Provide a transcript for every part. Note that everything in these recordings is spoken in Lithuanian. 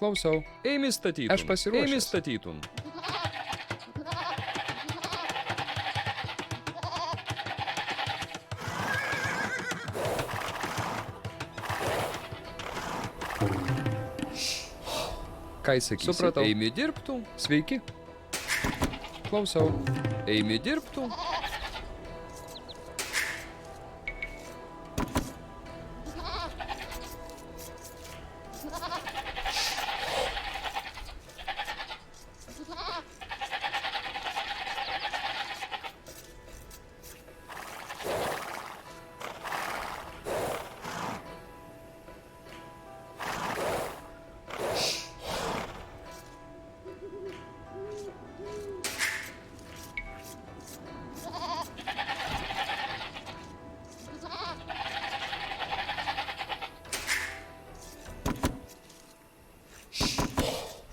Klausau. Eimi statytum. Aš pasiruošęs. Eimi statytum. Ką sakysi? Supratau. Eimi dirbtų. Sveiki. Klausau. Eimi dirbtų.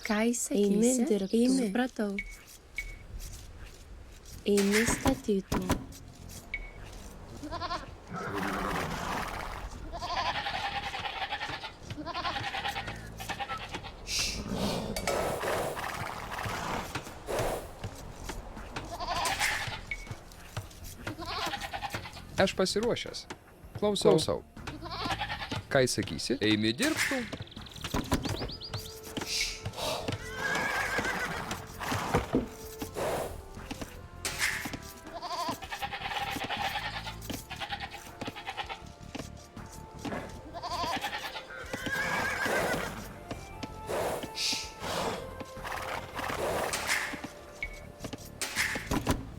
Ką įsakysi? Dirbtų. Supratau. Eimi statytų. Aš pasiruošęs. Klausau. Ką sakysi? Eimi dirbtų.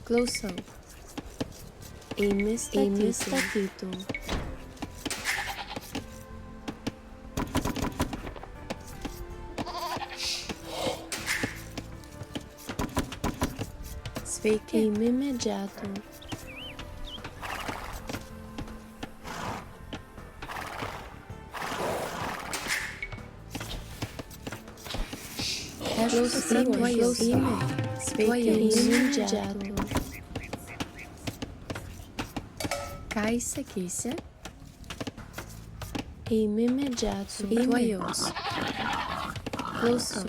Klausau. Eimi statytų. Sveiki. Eimi medžiatų. Aš pasiruošiu. Sveiki. Eimi medžiatų. Ką įsakysi? Eimi medžiatų. Tuojaus. Klausau.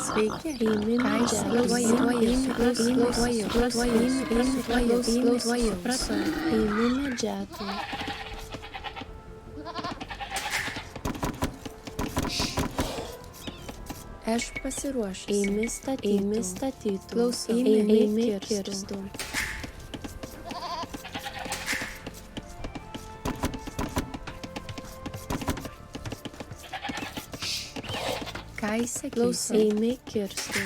Sveiki. Eimi medžiatų. Supratau. Eimi medžiatų. Aš pasiruošiu. Eimi statytų. Klausau. Eimi kirstų. Ką įsakysi? Eimi kirstų.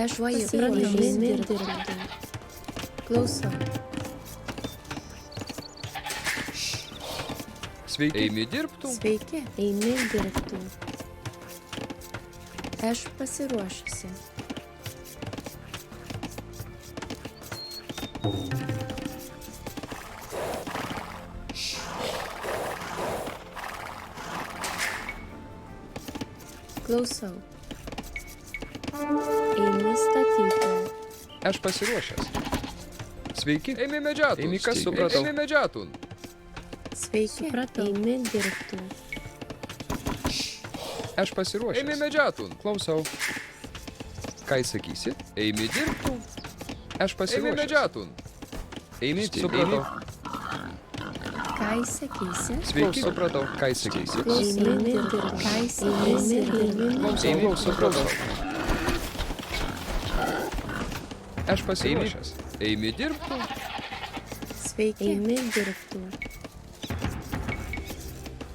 Aš pasiruošiu. Eimi dirbtų. Klausau. Sveiki. Eimi dirbtų. Sveiki. Eimi dirbtų. Aš pasiruošusi. Klausau. Eimi statytų. Aš pasiruošęs. Sveiki. Eimi medžiatų. Eimi kas supratau. Eimi medžiatų. Sveiki. Supratau. Eimi dirbtų. Aš pasiruošęs. Eimi medžiatų. Klausau. Ką sakysi? Eimi dirbtų. Aš Eimi pasiruošęs. medžiatų. Eimi supratau. Ką įsakysi? Sveiki. Supratau. Ką sakysi? Eimi dirbtų. Ką įsakysi? Klausau. Supratau. Aš pasiruošęs. Eimi dirbtų. Sveiki. Eimi dirbtų.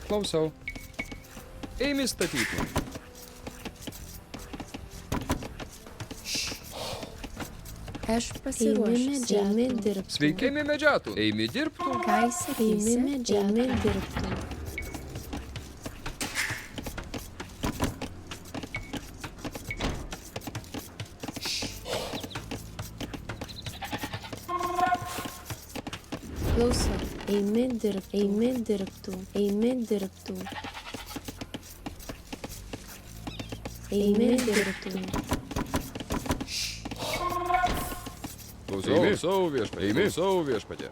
Klausau. Eimi statytų. Aš pasiruošęs. Eimi dirbtų. Sveiki. Eimi medžiatų. Eimi dirbtų. Ką įsakysi? Eimi dirbtų. Klausau. Eimi dirbtų. Eimi dirbtų. Eimi dirbtų. Klausau viešpatie. Klausau viešpatie.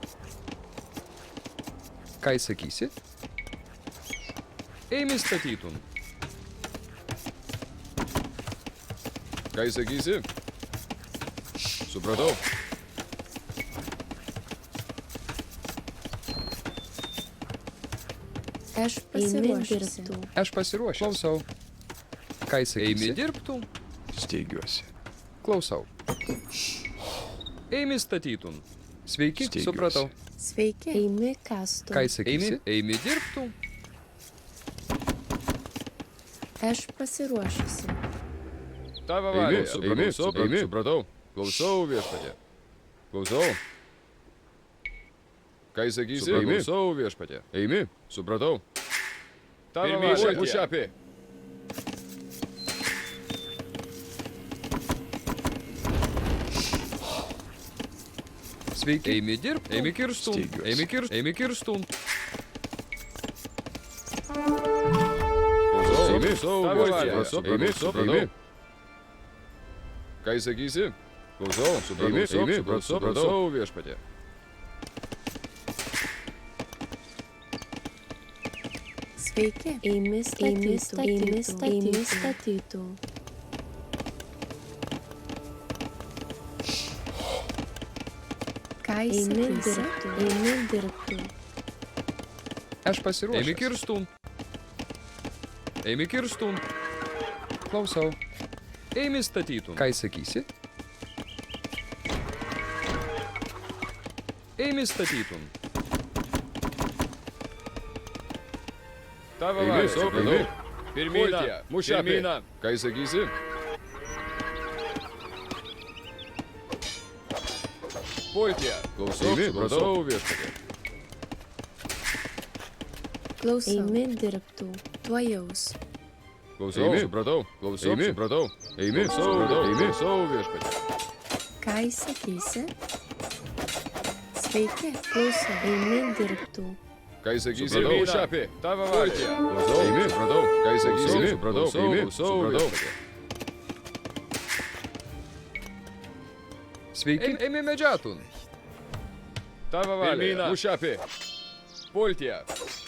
Ką įsakysi? Eimi statytum. Ką įsakysi? Supratau. Aš Eime pasiruošusi. dirbtų. Aš pasiruošęs. Klausau. Ką Eimi įsakysi? dirbtum. Steigiuosi. Klausau. Eimi statytum. Sveiki, Steigiuosi. supratau. Sveiki. Eimi kastų. Ką įsakysi? Eimi dirbtum. Aš pasiruošusi. Tavo Eimi, valia. eimi, eimi. Supratau. Klausau viešpatė. Klausau. Ką įsakysi? Supratau. Klausau viešpatė. Eimi. Supratau. Tavo Pirmyn, valia. mušapė. Sveiki. Eimi dirbtum. Eimi kirstum. Steigiuosi. Eimi kirstum. Eimi, Tavo valia. eimi, eimi. Ką įsakysi? Klausau. Eimi, Supratau viešpatė. Sveiki. Eimi statytų. Eimi statytų. Ką Eimi įsakysi? dirbtų. Eimi dirbtų. Aš pasiruošęs. Eimi kirstum. Eimi kirstum. Klausau. Eimi statytum. Ką įsakysi? Eimi statytum. Tavo Eimi, valia. supratau. Pirmyną. Mušapė. Pirmyną. Ką įsakysi? Pultie. Klausau. Eimi, Supratau viešpatė. Klausau. Eimi dirbtų. Tuojaus. Klausau. Eimi. Supratau. Klausau. Eimi. Supratau. Eimi, Supratau. eimi. Klausau viešpatė. Ką įsakysi? Sveiki. Klausau. Eimi dirbtų. Ką įsakysi? Supratau. Mušapė. Tavo valia. Klausau. Eimi. Supratau. Ką įsakysi? Eimi. Supratau. Eimi. Klausau Supratau. viešpatė. Sveiki. Eimi medžiatun. Tavo valia. Pirmyną. Mušapė. Pultie.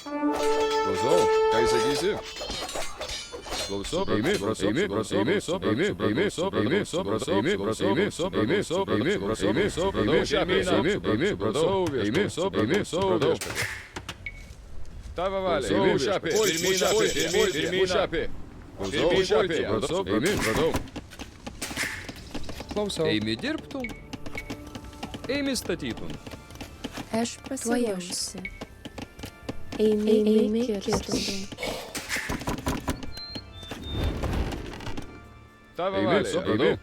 Klausau. Ką įsakysi? Klausau. Eimi, eimi, eimi, eimi, eimi, eimi, supratau, eimi, eimi, eimi, supratau, eimi, supratau, eimi, supratau, eimi, supratau. Tavo valia. Eimi, Mušapė. pirmyną, Mušapė. Klausau, Mušapė. supratau, eimi, supratau. Klausau. Eimi dirbtum. Eimi statytum. Aš pasiruošusi. Eimi kirstų. Tavo Eimi, valia. supratau.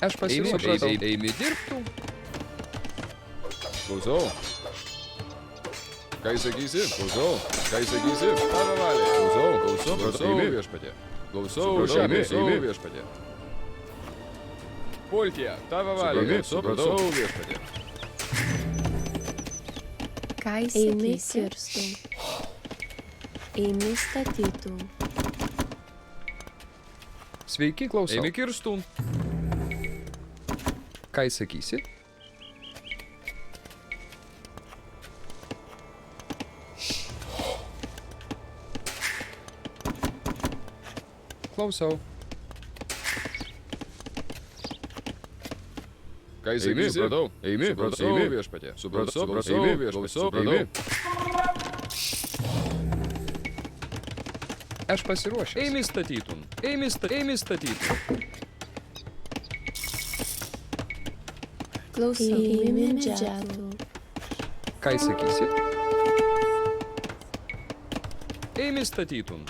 Aš pasiruošęs. Eimi dirbtum. Klausau. Ką įsakysi? Klausau. Ką įsakysi? Tavo valia. Klausau. Klausau Eimi. viešpatė. Klausau. Supratau, Klausau eimi. viešpatė. Pultie. Tavo valia. Eimi, supratau. Klausau viešpatė. Ką Eimi įsakysi? kirstų. Eimi statytų. Sveiki, klausau. Eimi kirstum. Ką įsakysi? Klausau. Ką Eimi, įsakysi? supratau, eimi, Supratau eimi. viešpatė. Supratau, Supratau eimi, viešpatė. supratau, eimi. Aš pasiruošęs. Eimi statytum. Eimi statytum. Klausau. Eimi medžiatų. Ką įsakysi? Eimi statytum.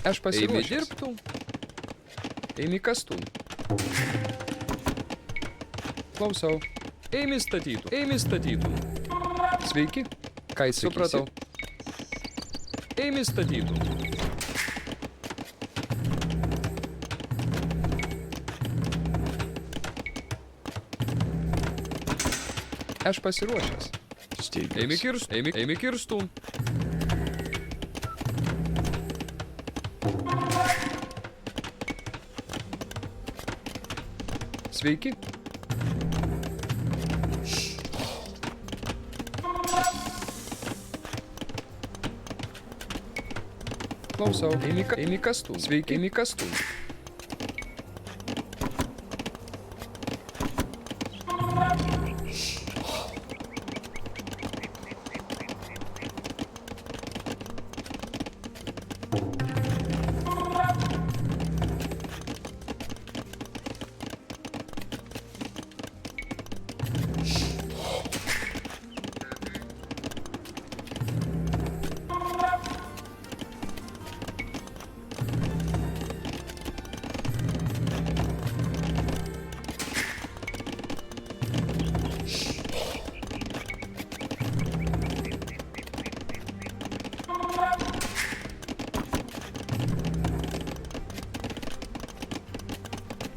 Aš Eimi pasiruošęs. dirbtum. Eimi kastum. Klausau. Eimi statytum. Eimi statytum. Sveiki. Ką įsakysi? Supratau. Eimi statytum. Aš pasiruošęs. Eimi kirstun. Sveiki. Klausau. Eimi kastun. Sveiki. Eimi kastun.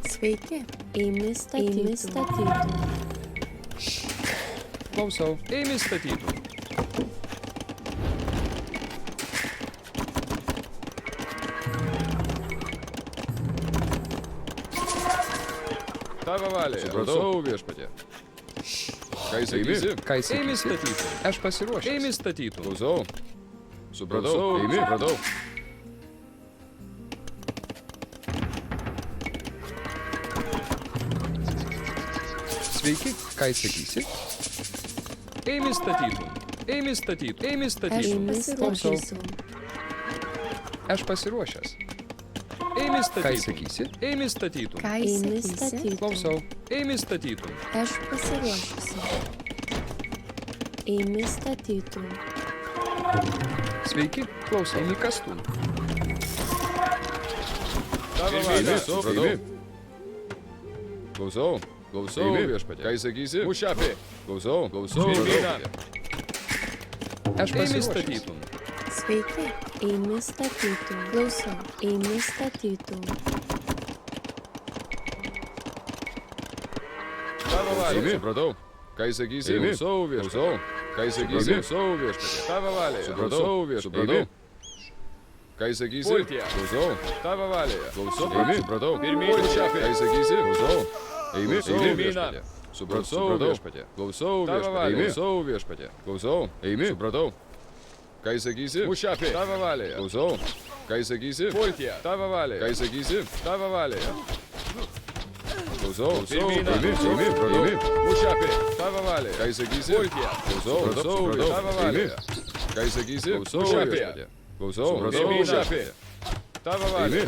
Sveiki. Eimi statytų. Klausau. Eimi statytų. Tavo valia. Supratau, viešpatie. Ką įsakysi? Ką Eimi įsakysi? statytų. Aš pasiruošęs. Eimi statytų. Klausau. Supratau. Eimi. Supratau. Sveiki. Ką įsakysi? Eimi statytų. Eimi statytų. Eimi statytų. Eimi Klausau. statytų. Aš pasiruošęs. Eimi Ką statytų. įsakysi? Eimi statytų. Ką Eimi įsakysi? statytų. Klausau. Eimi statytų. Aš pasiruošusi. Eimi statytų. Sveiki. Klausau. Eimi kastun. Tavo valia. Supratau. Klausau. Klausau, viešpatie. Ką įsakysi? Mušapė. Klausau. Klausau. Aš Eimi pasiruošęs. statytų. Sveiki. Eimi statytų. Klausau. Eimi statytų. Tavo valia. Supratau. Ką įsakysi? Eimi. Klausau, viešpatie. Ką įsakysi? Klausau, viešpatie. Tavo valia. Supratau, viešpatie. Ką įsakysi? Klausau. Tavo valia. Klausau. Eimi. Supratau. Mušapė. Ką įsakysi? Klausau. Eimi. Eimi, viešpatie. Supratau, viešpatie. Klausau, viešpatie. Klausau, viešpatie. Klausau. Eimi. Supratau. Ką įsakysi? Mušapė. Tavo valia. Klausau. Ką įsakysi? Pultija. Tavo valia. Ką įsakysi? Tavo valia. Klausau. Eimi. Eimi. Eimi. Mušapė. Tavo valia. Ką įsakysi? Pultija. Klausau. Klausau. Tavo valia. Ką įsakysi? Klausau, viešpatie. Klausau. Mušapė. Tavo valia.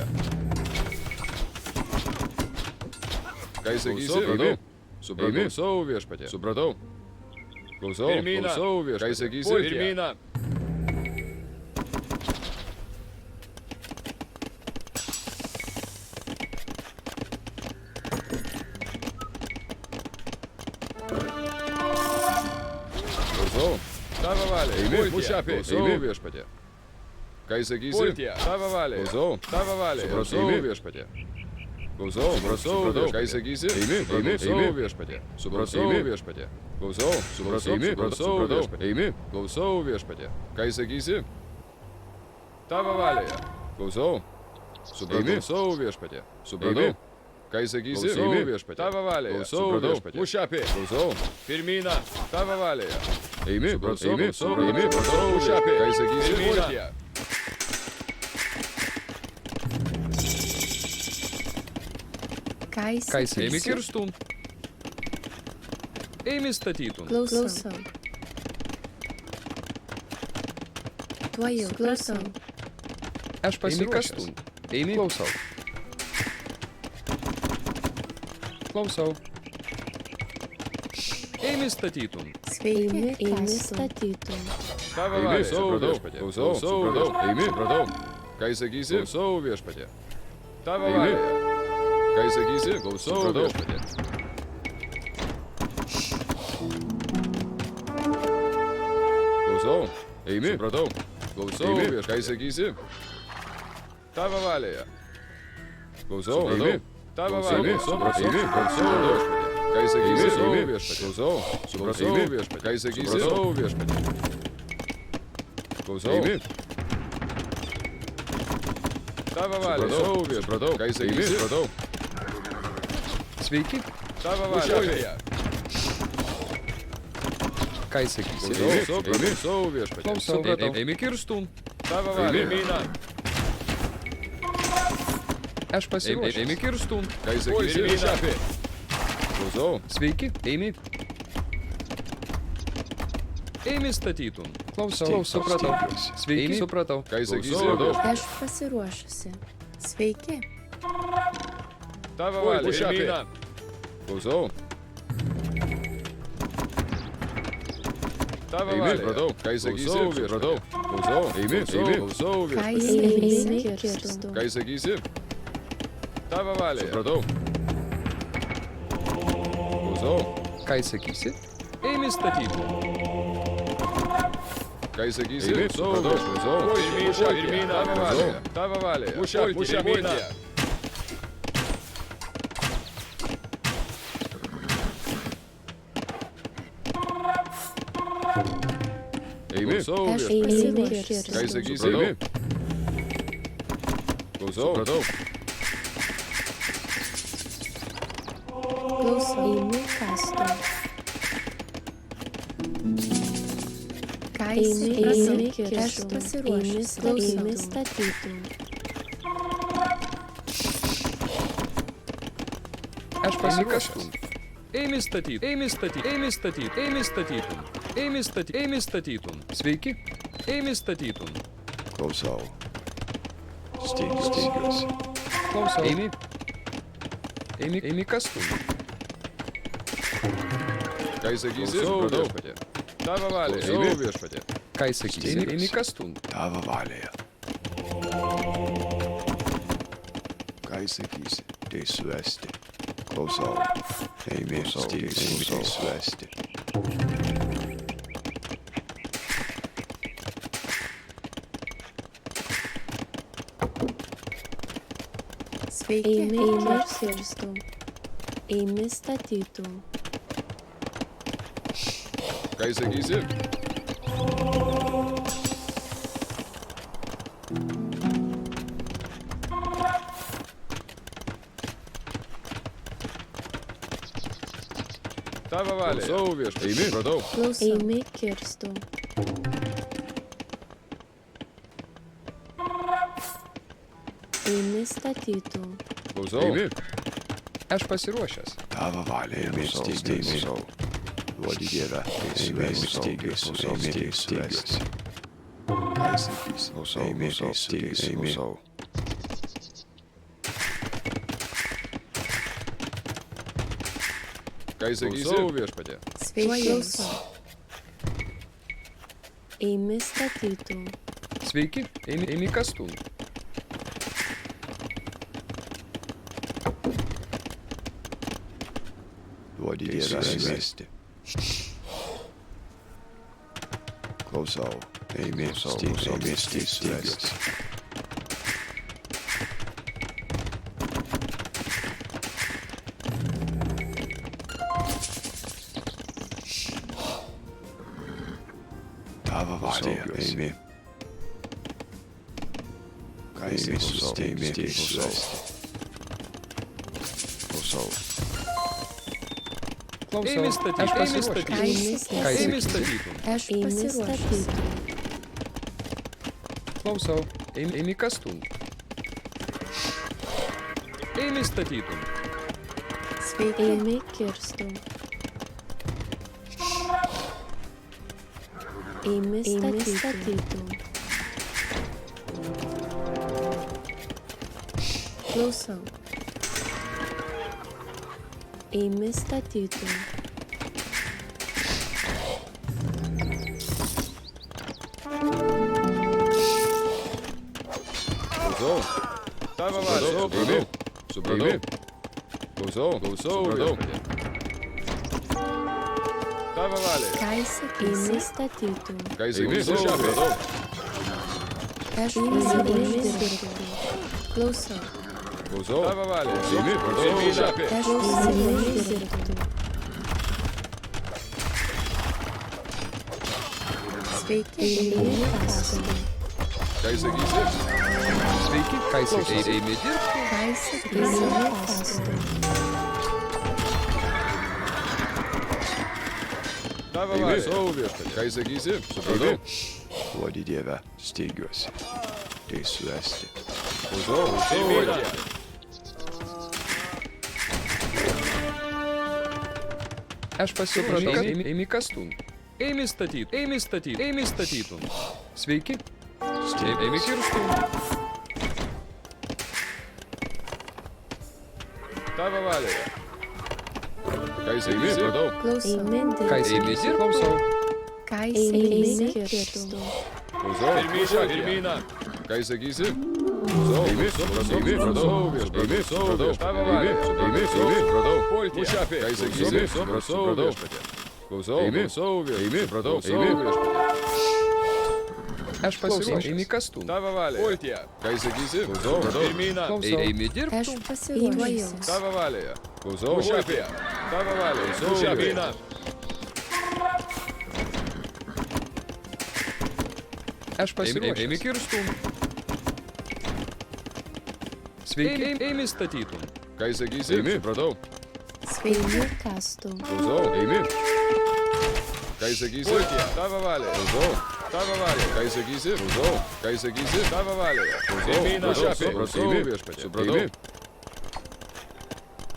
Ką įsakysi? Supratau. Supratau. Klausau, viešpatie. Supratau. Klausau. Klausau, viešpatie. Ką įsakysi? Pirmyną. Klausau. Tavo valia. Eimi. Mušapė. Klausau, viešpatie. Ką įsakysi? Tavo valia. Klausau. Tavo valia. Klausau, viešpatie. Klausau, supratau, ką įsakysi? Eimi, klausau, viešpatie. Supratau, viešpatie. Klausau, supratau, viešpatie. Eimi, klausau, viešpatie. Ką įsakysi? Tavo valia. Klausau, supratau, viešpatie. Supratau. Ką įsakysi? Eimi, viešpatie. Tavo valia. Klausau, viešpatie. Mušapė. Klausau. Pirmyną. Tavo valia. Eimi, klausau, eimi, klausau, mušapė. Ką įsakysi? Pirmyną. Ką Ką įsakysi? Eimi kirstun. Eimi statytum. Klausau. Tuojau. Klausau. Aš pasiruošęs. kastun. Eimi. Klausau. Klausau. Eimi statytum. Eimi Sveiki. statytų. Tavo valia. Klausau, viešpatie. Klausau, supratau. Eimi, supratau. Ką įsakysi? Klausau, viešpatie. Tavo valia. Ką įsakysi? Klausau, viešpatie. Klausau. Eimi. Supratau. Klausau, viešpatie. Ką įsakysi? Tavo valia. Klausau, eimi. Tavo valia. Supratau. Eimi, klausau, viešpatie. Ką Ką sakysi? Eimi, eimi. Viešpatie. Klausau. Supratau Eimi. viešpatie. Ką sakysi? Supratau. Viešpatie. Klausau. Eimi. Tavo valia. Supratau. Viešpatie. Supratau. Ką Eimi. sakysi? Supratau. Sveiki. Tavo valia. Mušafė. Ką sakysi? Klausau. Eimi. Klausau viešpatie. Klausau. Supratau. Eimi kirstun. Tavo valia. Eimi. Aš pasiruošęs. Eimi kirstun. Ką sakysi? Mušafė. Klausau. Sveiki. Eimi. Eimi statytum. Klausau. Supratau. Sveiki. Supratau. Ką sakysi? Klausau. Aš pasiruošusi. Sveiki. Tavo valia. Mušafė. Klausau. Tavo Eimi, valia. supratau. Ką sakysi? Klausau, Viešpatie. supratau. Klausau. Eimi, Klausau. eimi. Klausau Ką viešpatie. Eimi sakysi? kirstu. Ką sakysi? Tavo valia. Supratau. Klausau. Ką sakysi? Eimi statytum. Ką sakysi? Eimi, Klausau. supratau. Klausau. Mušafė. Tavo valia. Tavo valia. Mušafė. Eimi. Klausau Aš viešpatie. Eimi pasiruošusi. Ką sakysi? Supratau. Klausau. Supratau. Klausau. Eimi kastu. Ką Eimi sakysi? Aš kirstu. Eimi pasiruošusi. Klausau. statytum. Aš pasiruošęs. Eimi statyt. Eimi statyt. Eimi statyt. Eimi statytum. Eimi statyt. Eimi statytum. Sveiki. Eimi statytum. Klausau. Stygiuosi. Klausau. Eimi. Eimi kastu. Ką sakysi? Klausau Supratau. viešpatie. Tavo valia. Klausau. Eimi viešpatie. Ką sakysi? Eimi kastu. Tavo valioje. Ką sakysi? Tai suvesti. Klausau. Eimi stygiuosi. Tai suvesti. Sveiki. Eimi kirstu. Eimi statytum. Ką sakysi? Tavo valia. Klausau viešpatie. Eimi. Supratau. Klausau. Eimi kirstu. Eimi statytum. Klausau. Eimi. Aš pasiruošęs. Tavo valioje. Eimi stygiuosi. Duodi Dieve. Eimi stygiuosi. Eimi suvesti. Ką sakysi? Eimi stygiuosi. Eimi. Ką sakysi? Klausau viešpatie. Sveiki. Klausau. Eimi statytum. Sveiki. Eimi kastu. Duodi Dieve. Suvesti. Klausau. Eimi stygiuosi. Tavo valioje. Eimi. Ką sakysi? Klausau. Klausau. Eimi Aš statytum. pasiruošęs. Ką sakysi? Ką Eimi sakysi? statytum. Aš Eimi pasiruošusi. statytum. Klausau. Eimi kastu. Eimi statytum. Sveiki. Eimi kirstu. Eimi statytum. Klausau. Eimi statytum. Klausau. Tavo valia. Eimi. Supratau. Eimi. Klausau. Klausau. Supratau. viešpatie. Tavo valia. Ką Eimi sakysi? statytum. Ką Eimi. sakysi? Supratau. Aš Eimi pasiruošusi. kirstu. Klausau. Klausau. Tavo valia. Eimi. Klausau viešpatie. Aš Eimi pasiruošusi. kirstu. Sveiki. Eimi kastum. Ką sakysi? Sveiki, ką sakysi? Eimi dirbti. Ką sakysi? Eimi kastum. Tavo valia. Klausau viešpatie. Ką sakysi? Supratau. Duodi Dieve, steigiuosi. Tai suesti. Klausau viešpatie. Aš pasipratau. Eimi kastum. Eimi statyti. Eimi statyti. Eimi statytum. Sveiki. Eimi kirstum. Tavo valia. Ką sakysi? Supratau. Klausau. Eimi Ką dirbti. eimi dirbti? Klausau. Ką Eimi sakysi? kirstum. Klausau. Pirmyną. Ką sakysi? Klausau. Eimi. Supratau. Viešpatie. Supratau. Tavo valia. Supratau. Pušapė. Ką sakysi? Supratau viešpatie. Klausau. Eimi. Supratau. Viešpatie. Aš pasiruošęs. Eimi kastum. Tavo valia. Pultie. Ką sakysi? Klausau. Pirmyną. Klausau. Eimi dirbti. Aš pasiruošusi. Tavo valia. Klausau. Pušapė. Tavo valia. Pušapė. Aš pasiruošęs. Eimi kirstum. Sveiki. Eimi statytum. Ką sakysi? Eimi. Supratau. Sveiki. Eimi kastum. Klausau. Eimi. Ką sakysi? Pultie. Tavo valia. Klausau. Tavo valia. Ką sakysi? Klausau. Ką sakysi? Tavo valia. Klausau. Pušapė. Supratau viešpatie. Supratau.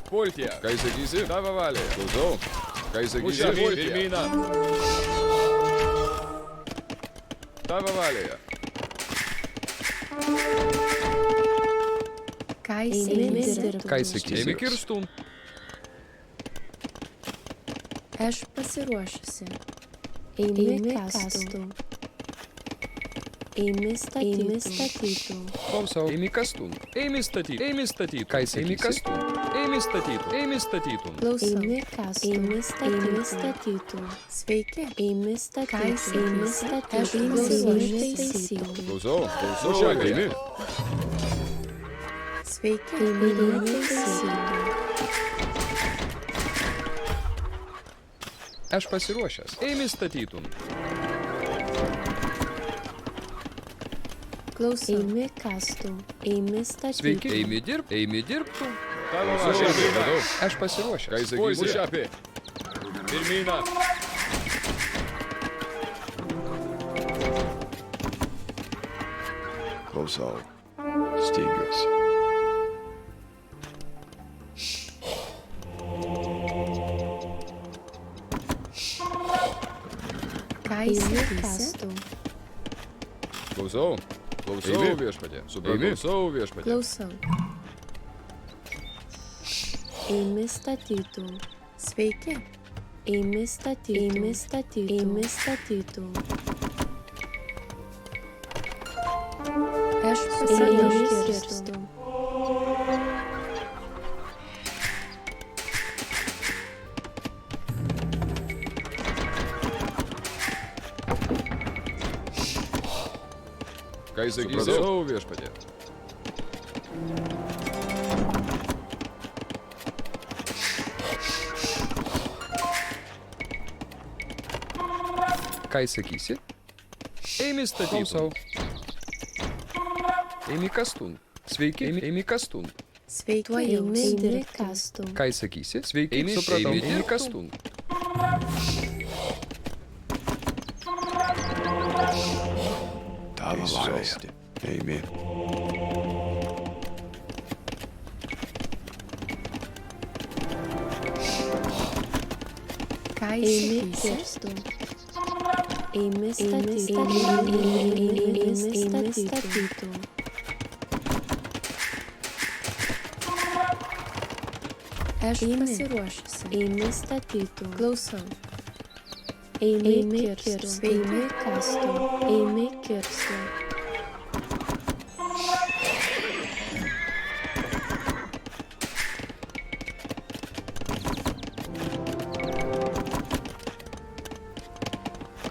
Pultie. Ką sakysi? Tavo valia. Klausau. Ką sakysi? Pirmyną. Tavo valia. Ką Eimi sakysi? dirbti. Ką sakysi? Eimi kirstum. Aš pasiruošusi. Eimi kastum. Eimi statytum. Klausau. Eimi kastum. Eimi statyti. Eimi statyti. Ką sakysi? Eimi kastum. Eimi statytum. Eimi statytum. Klausau. Eimi kastum. Eimi statytum. Sveiki. Eimi statytum. Eimi statytum. Aš Eimi taisytum. Klausau. Klausau. Eimi. Sveiki. Eimi taisytum. Aš pasiruošęs. Eimi statytum. Klausau. Eimi kastum. Eimi Sveiki. statytum. Eimi dirbti. Eimi dirbti. Tavo valia. Supratau. Aš pasiruošęs. Ką sakysi? Pušapė. Pirmyną. Klausau. Steigiuosi. Ką Eimi sakysi? kastum. Klausau. Klausau viešpatie. Supratau. Klausau viešpatie. Klausau. Eimi statytum. Sveiki. Eimi statytum. Eimi statytum. Eimi statytum. Aš Eimi pasiruošusi. kirstum. Ką sakysi? Supratau viešpatie. Ką sakysi? Eimi statytum. Klausau. Eimi kastum. Sveiki. Eimi kastum. Sveiki. Tuo eimi Eimi kastum. Ką sakysi? Sveiki. Eimi. Supratau. Eimi Eimi kastum. Tavo valia. Eimi. Ką Eimi sakysi? kirstum. Eimi statytum. Eimi statytum. Aš pasiruošusi. Eimi statytum. Klausau. Eimi kirstum. Sveiki. Eimi kastum. Eimi kirstum.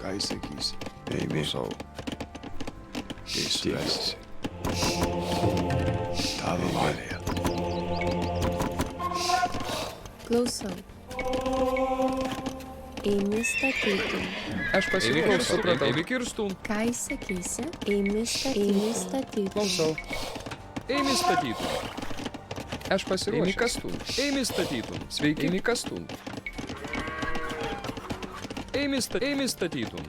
Ką sakysi? Eimi. Klausau. Steigiuosi. Tavo valia. Klausau. Eimi statytum. Aš pasiruošęs. Eimi kirstum. Ką įsakysi? Eimi statytum. Klausau. Eimi statytum. Aš pasiruošęs. Eimi kastum. Eimi statytum. Sveiki. Eimi kastum. Eimi statytum.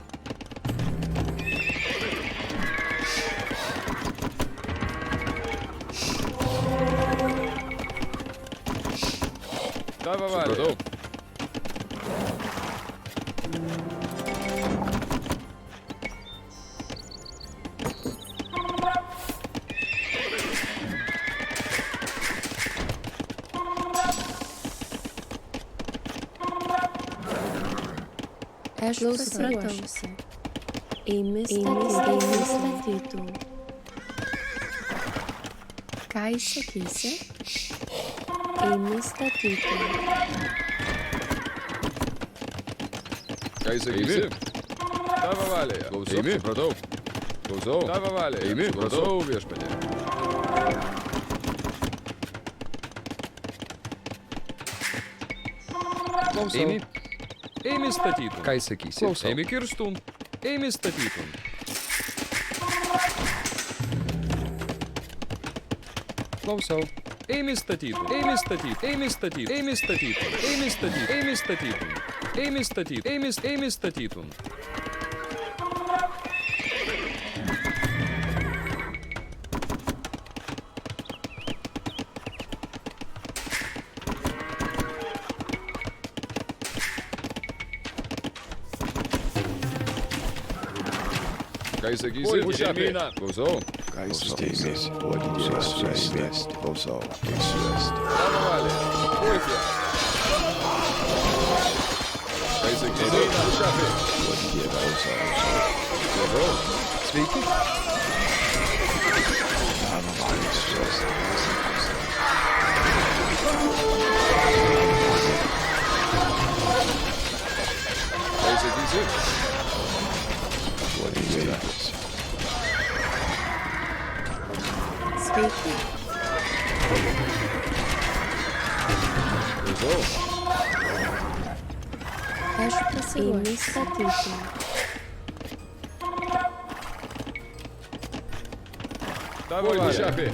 Tavo valia. Aš pasiruošusi. Eimi statytum. Ką įsakysi? Eimi statytum. Ką įsakysi? Tavo valia. Klausau. Eimi, supratau. Klausau. Tavo valia. Eimi, klausau viešpatie. Klausau. Eimi statytum. Ką įsakysi? Klausau. Eimi kirstum. Eimi statytum. Klausau. Eimi statytum. Eimi statytum. Eimi statytum. Eimi statytum. Eimi statytum. Eimi statytum. Eimi statytum. Eimi statytum. Ką įsakysi? Pučiapė. Klausau. Ką įsakysi? Uodegėlę suėst. Klausau. Eik suėst. Tavo valia. Pulti. Ką įsakysi? Pučiapė. Uodegėlę suėst. Klausau. Sveiki. Tavo valia suėst. Ką įsakysi? Uodegėlę. Sveiki. Klausau. Aš Eimi pasiruošusi. statytum. Tavo valia. Pučiapė.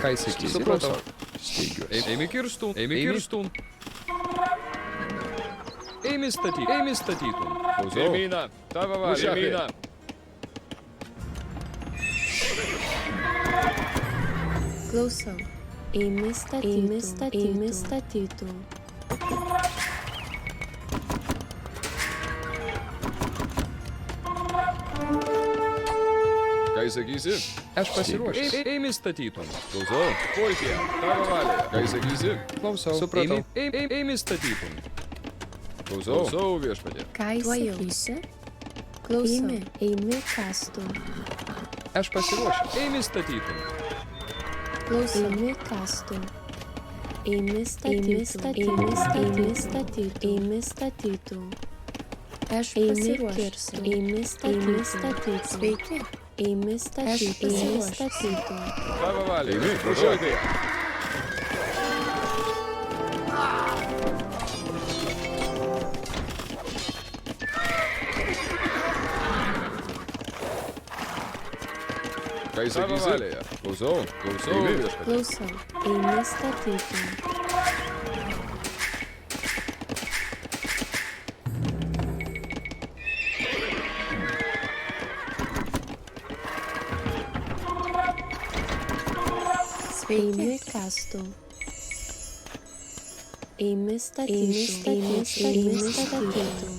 Ką įsakysi? Supratau. Steigiuosi. Eimi kirstum. Eimi kirstum. Eimi statytum. Eimi statytum. Klausau. Emina. Tavo valia. Emina. Klausau. Eimi statytum. Eimi statytum. Ką įsakysi? Aš pasiruošęs. Eimi statytum. Klausau. Pulti. Tavo valia. Ką įsakysi? Klausau. Supratau. Eimi statytum. Klausau. Klausau viešpatie. Ką Tuojau. įsakysi? Klausau. Eimi kastum. Aš pasiruošęs. Eimi statytum. Klausau. Eimi kastum. Eimi statytum. Eimi statytum. Eimi statytum. Aš Eimi pasiruošusi. kirstum. Eimi statytum. Sveiki. Eimi Aš statytum. Eimi pasiruošusi. statytum. Tavo valia. Eimi. Pučiapė. Ką įsakysi? Klausau. Klausau viešpatie. Klausau. Eimi statytum. Sveiki. Eimi kastum. Eimi statytum. Eimi statytum.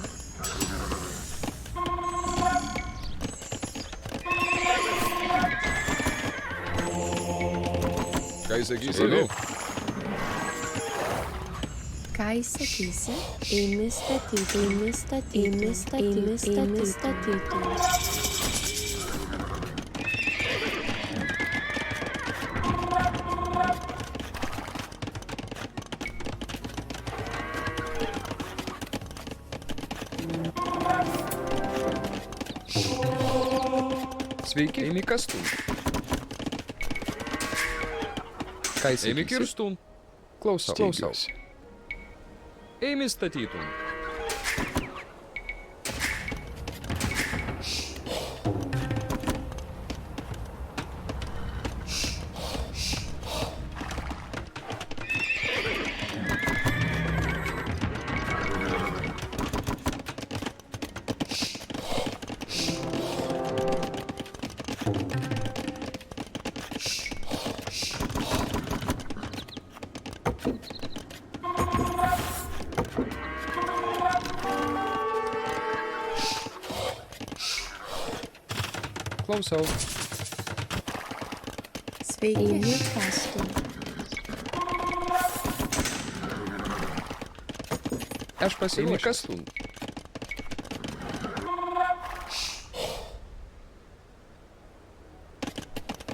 Ką įsakysi? Ką įsakysi? Eimi statytum. Eimi statytum. Eimi statytum. Sveiki. Eimi kastum. Ką jis Eimi sakysi? kirstun. Klausau. Stengiuosi. Eimi statytum. Klausau. Sveiki. Eimi kastun. Aš pasiruošęs. Eimi kastun.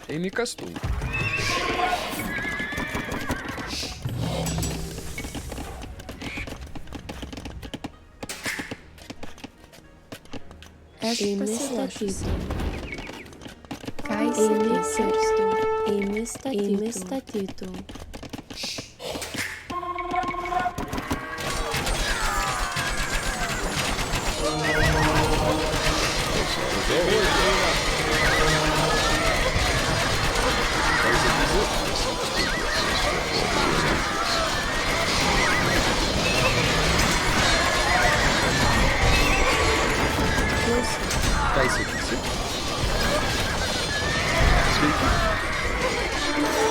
Eimi kastun. Aš Eimi pasiruošusi. statytum. Ką Eimi įsakysi? kirstum. Eimi Eimi statytum. statytum. Ką jis sakysi? Sveiki.